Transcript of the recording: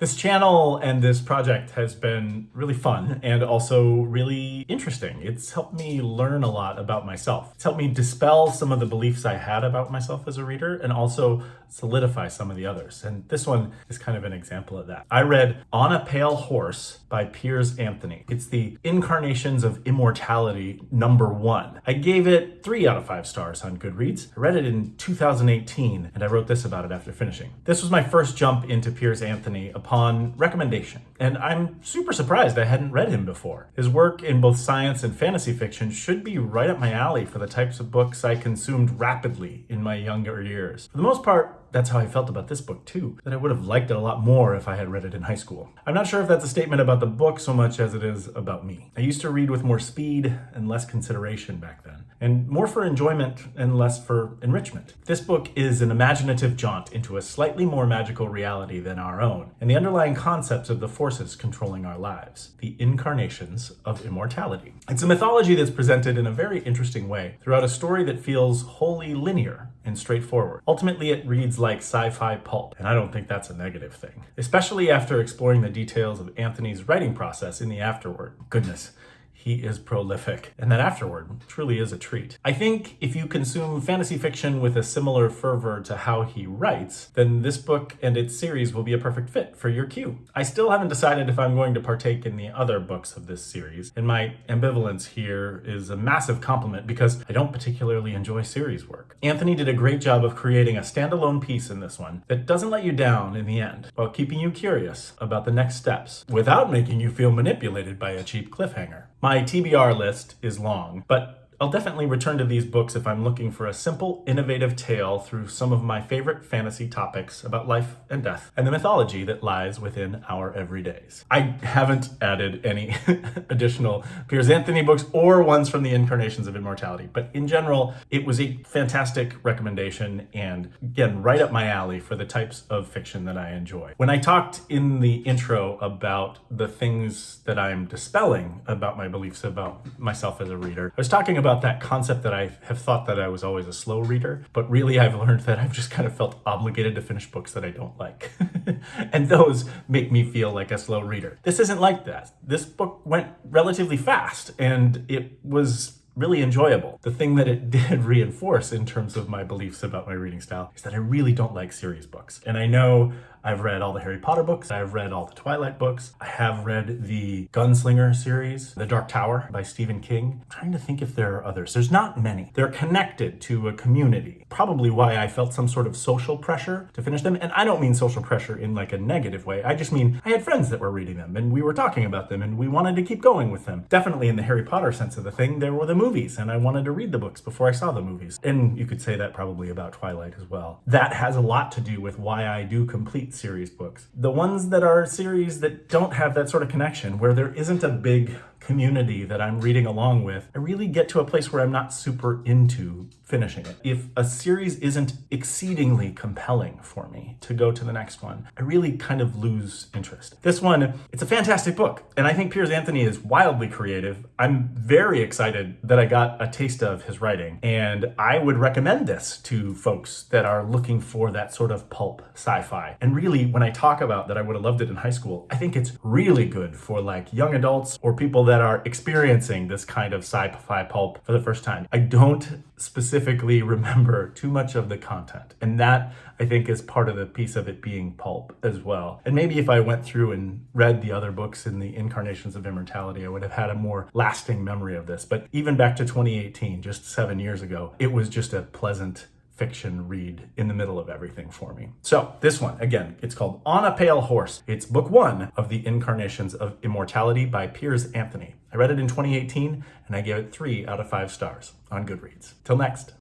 This channel and this project has been really fun and also really interesting. It's helped me learn a lot about myself. It's helped me dispel some of the beliefs I had about myself as a reader and also solidify some of the others. And this one is kind of an example of that. I read On a Pale Horse by Piers. It's the Incarnations of Immortality #1. I gave it 3 out of 5 stars on Goodreads. I read it in 2018 and I wrote this about it after finishing. This was my first jump into Piers upon recommendation, and I'm super surprised I hadn't read him before. His work in both science and fantasy fiction should be right up my alley for the types of books I consumed rapidly in my younger years. For the most part, that's how I felt about this book too, that I would have liked it a lot more if I had read it in high school. I'm not sure if that's a statement about the book so much as it is about me. I used to read with more speed and less consideration back then, and more for enjoyment and less for enrichment. This book is an imaginative jaunt into a slightly more magical reality than our own, and the underlying concepts of the forces controlling our lives, the incarnations of immortality. It's a mythology that's presented in a very interesting way throughout a story that feels wholly linear and straightforward. Ultimately, it reads like sci-fi pulp, and I don't think that's a negative thing, especially after exploring the details of Anthony's writing process in the afterword. Goodness, he is prolific, and that afterword truly is a treat. I think if you consume fantasy fiction with a similar fervor to how he writes, then this book and its series will be a perfect fit for your queue. I still haven't decided if I'm going to partake in the other books of this series, and my ambivalence here is a massive compliment because I don't particularly enjoy series work. Anthony did a great job of creating a standalone piece in this one that doesn't let you down in the end, while keeping you curious about the next steps, without making you feel manipulated by a cheap cliffhanger. My TBR list is long, but I'll definitely return to these books if I'm looking for a simple, innovative tale through some of my favorite fantasy topics about life and death and the mythology that lies within our everydays. I haven't added any additional Piers Anthony books or ones from the Incarnations of Immortality, but in general, it was a fantastic recommendation and, again, right up my alley for the types of fiction that I enjoy. When I talked in the intro about the things that I'm dispelling about my beliefs about myself as a reader, I was talking about that concept that I have thought that I was always a slow reader, but really I've learned that I've just kind of felt obligated to finish books that I don't like. And those make me feel like a slow reader. This isn't like that. This book went relatively fast and it was really enjoyable. The thing that it did reinforce in terms of my beliefs about my reading style is that I really don't like series books. And I know I've read all the Harry Potter books, I've read all the Twilight books, I have read the Gunslinger series, The Dark Tower by Stephen King. I'm trying to think if there are others. There's not many. They're connected to a community. Probably why I felt some sort of social pressure to finish them. And I don't mean social pressure in like a negative way. I just mean I had friends that were reading them and we were talking about them and we wanted to keep going with them. Definitely in the Harry Potter sense of the thing, there were the movies and I wanted to read the books before I saw the movies. And you could say that probably about Twilight as well. That has a lot to do with why I do complete series books. The ones that are series that don't have that sort of connection, where there isn't a big community that I'm reading along with, I really get to a place where I'm not super into finishing it. If a series isn't exceedingly compelling for me to go to the next one, I really kind of lose interest. This one, it's a fantastic book, and I think Piers Anthony is wildly creative. I'm very excited that I got a taste of his writing, and I would recommend this to folks that are looking for that sort of pulp sci-fi. And really, when I talk about that I would have loved it in high school, I think it's really good for like young adults or people that are experiencing this kind of sci-fi pulp for the first time. I don't specifically remember too much of the content, and that I think is part of the piece of it being pulp as well. And maybe if I went through and read the other books in the Incarnations of Immortality, I would have had a more lasting memory of this. But even back to 2018, just 7 years ago, it was just a pleasant fiction read in the middle of everything for me. So this one, again, it's called On a Pale Horse. It's book 1 of the Incarnations of Immortality by Piers Anthony. I read it in 2018 and I gave it 3 out of 5 stars on Goodreads. Till next.